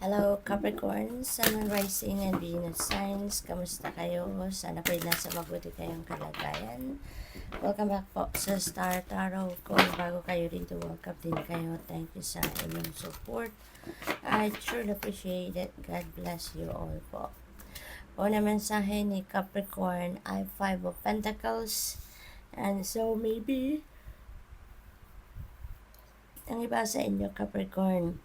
Hello Capricorn, Sun, Rising, and Venus signs. Kamusta kayo? Sana po'y nasa mabuti kayong kalagayan. Welcome back po sa Star Tarot. Kung bago kayo rito, welcome din kayo. Thank you sa inyong support. I truly appreciate it. God bless you all po. Una mensahe ni Capricorn ay Five of Pentacles. And so maybe ang iba sa inyo Capricorn,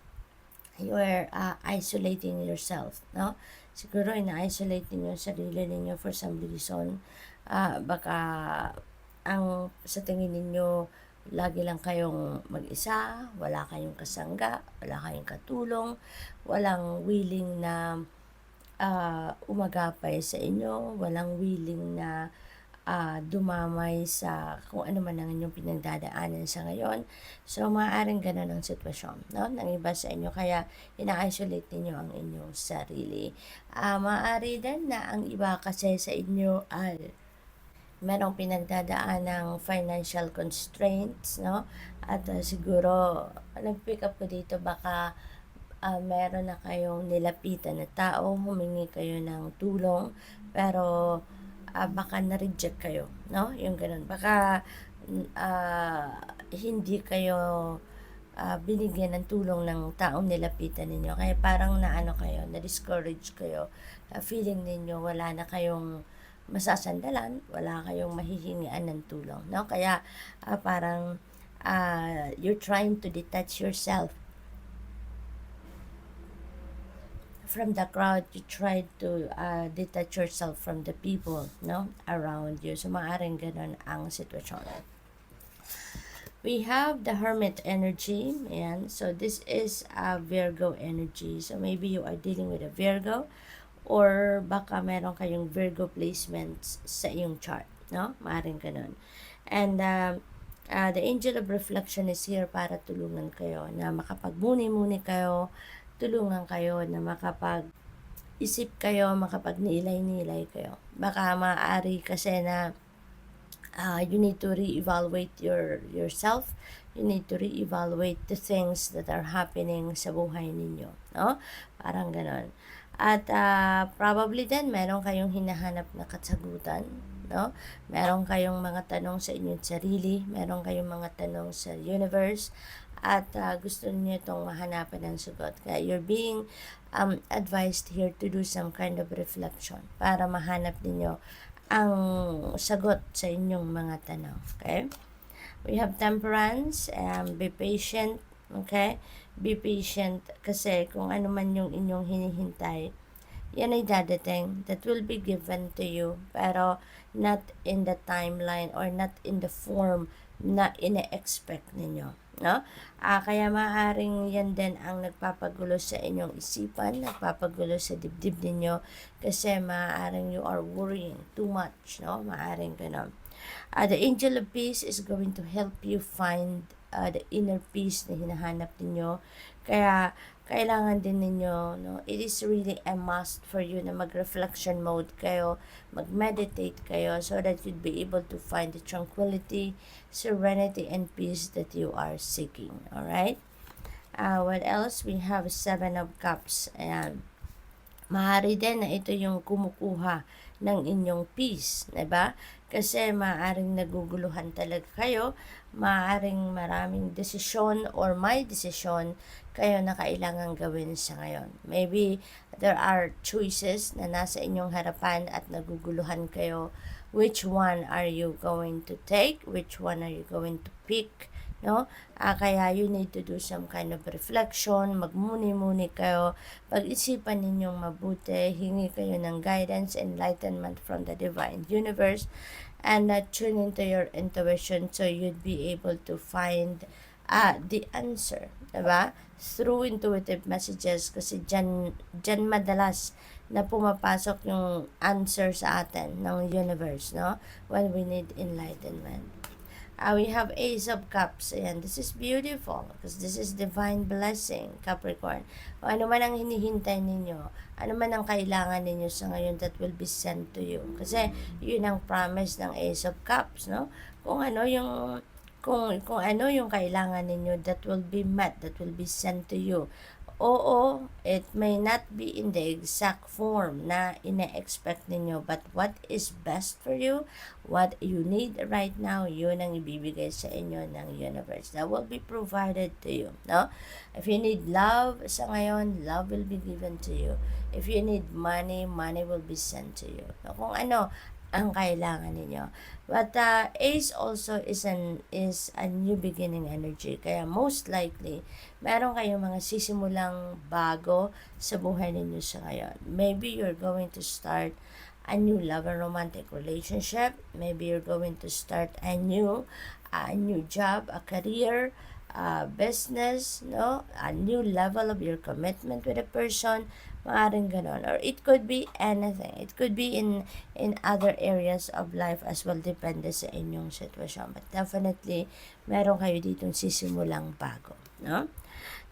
you are isolating yourself, no? Siguro ina-isolate ninyo yung sarili ninyo for some reason. Baka ang sa tingin ninyo, lagi lang kayong mag-isa, wala kayong kasangga, wala kayong katulong, walang willing na umagapay sa inyo, walang willing na dumamay sa kung ano man ang inyong pinagdadaanan sa ngayon. So, maaaring ganun ang sitwasyon, no? Nang iba sa inyo, kaya ina-isolate ninyo ang inyong sarili. Maaari din na ang iba kasi sa inyo ay merong pinagdadaan ng financial constraints, no? At siguro, nag-pick up ko dito, baka meron na kayong nilapitan na tao, humingi kayo ng tulong, pero baka na-reject kayo, no? Yung ganun. Baka hindi kayo binigyan ng tulong ng taong nilapitan ninyo. Kaya parang naano kayo, na-discourage kayo. Feeling ninyo wala na kayong masasandalan, wala kayong mahihingian ng tulong, no? Kaya parang you're trying to detach yourself from the crowd. You try to detach yourself from the people, no, around you. So maaring ganun ang sitwasyon. We have the Hermit energy, and so this is a Virgo energy. So maybe you are dealing with a Virgo, or baka meron kayong Virgo placements sa iyong chart, no? Maaring ganun. And the angel of reflection is here para tulungan kayo na makapagmuni-muni kayo, tulungan kayo na makapag-isip kayo, makapag-nilay-nilay kayo. Baka maaari kasi na you need to re-evaluate yourself. You need to re-evaluate the things that are happening sa buhay ninyo, no? Parang ganon. At probably din meron kayong hinahanap na kasagutan, no? Meron kayong mga tanong sa inyong sarili, meron kayong mga tanong sa universe, at gusto niyo itong mahanapan ng sagot. Kaya you're being advised here to do some kind of reflection para mahanap niyo ang sagot sa inyong mga tanong. Okay? We have temperance, be patient, okay? Be patient kasi kung ano man yung inyong hinihintay, yan ay dadating, that will be given to you, pero not in the timeline or not in the form na ine-expect ninyo, no? Kaya maaaring yan din ang nagpapagulo sa inyong isipan, nagpapagulo sa dibdib ninyo, kasi maaaring you are worrying too much, no? Maaaring ganun. The angel of peace is going to help you find the inner peace na hinahanap ninyo. Kaya kailangan din ninyo, no, it is really a must for you na mag-reflection mode kayo, mag-meditate kayo, so that you'd be able to find the tranquility, serenity, and peace that you are seeking. Alright? What else? We have Seven of Cups. Ayan. Maaari din na ito yung kumukuha ng inyong peace, diba? Kasi maaaring naguguluhan talaga kayo, maaaring maraming desisyon or may desisyon kayo na kailangan gawin sa ngayon. Maybe there are choices na nasa inyong harapan at naguguluhan kayo. Which one are you going to take? Which one are you going to pick? No? Kaya you need to do some kind of reflection, magmuni-muni kayo, pag-isipan ninyong mabuti, hingi kayo ng guidance, enlightenment from the divine universe, and tune into your intuition so you'd be able to find the answer, diba? Through intuitive messages, kasi dyan madalas na pumapasok yung answer sa atin ng universe, no? When we need enlightenment. We have Ace of Cups. Ayan, this is beautiful because this is divine blessing, Capricorn. O ano man ang hinihintay ninyo, ano man ang kailangan ninyo sa ngayon, that will be sent to you. Kasi yun ang promise ng Ace of Cups, no? Kung ano yung kailangan ninyo, that will be met, that will be sent to you. oo, it may not be in the exact form na ina-expect ninyo, but what is best for you, what you need right now, yun ang ibibigay sa inyo ng universe. That will be provided to you, no? If you need love sa ngayon, love will be given to you. If you need money, money will be sent to you. No? Kung ano ang kailangan ninyo. But Ace also is a new beginning energy. Kaya most likely, meron kayong mga sisimulang bago sa buhay ninyo sa ngayon. Maybe you're going to start a new love and romantic relationship. Maybe you're going to start a new job, a career, business, no? A new level of your commitment with a person. Maaring ganon. Or it could be anything. It could be in other areas of life as well. Depende sa inyong sitwasyon. But definitely, meron kayo ditong sisimulang bago. No?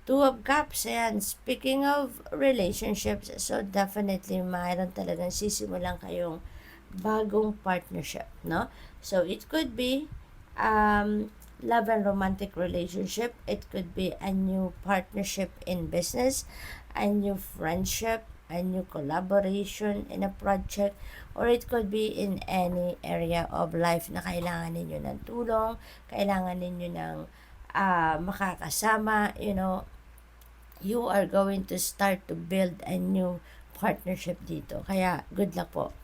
Two of Cups, ayan. Speaking of relationships, so definitely, mayroon talagang sisimulang kayong bagong partnership. No? So, it could be love and romantic relationship. It could be a new partnership in business, a new friendship, a new collaboration in a project, or it could be in any area of life na kailangan ninyo ng tulong, kailangan ninyo ng makakasama, you are going to start to build a new partnership dito. Kaya, good luck po.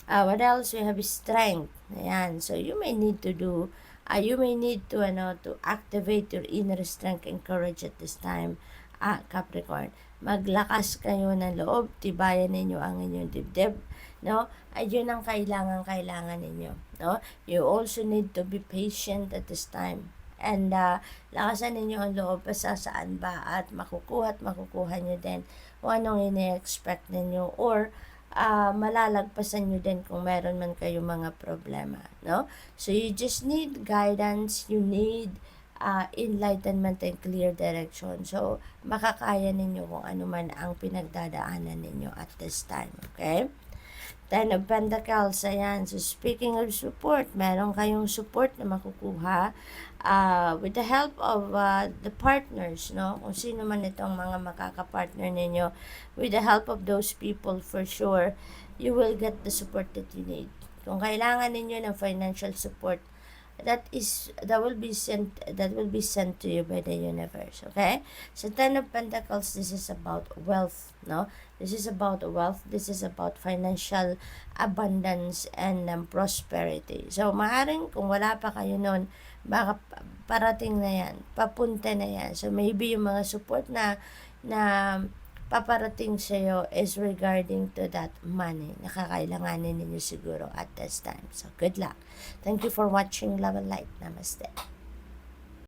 What else? We have strength. Ayan. So, you may need to activate your inner strength and courage at this time, Capricorn. Maglakas kayo ng loob, tibayan ninyo ang inyong dibdib, no? Ayun ang kailangan ninyo, no? You also need to be patient at this time. And lakasan ninyo ang loob sa saan ba at makukuha nyo din kung anong ine-expect ninyo, or malalagpasan nyo din kung meron man kayong mga problema, no? So, you just need guidance, you need enlightenment and clear direction. So, makakaya ninyo kung ano man ang pinagdadaanan ninyo at this time, okay? Ten of Pentacles, ayan. So, speaking of support, meron kayong support na makukuha with the help of the partners, no? Kung sino man itong mga makakapartner ninyo, with the help of those people, for sure, you will get the support that you need. Kung kailangan ninyo ng financial support, that will be sent to you by the universe, okay? So, Ten of Pentacles, this is about wealth, no? This is about wealth. This is about financial abundance and prosperity. So, maaring kung wala pa kayo nun, baka parating na yan, papunta na yan. So, maybe yung mga support na paparating sa'yo is regarding to that money na kakailanganin ninyo siguro at this time. So, good luck. Thank you for watching Love and Light. Namaste.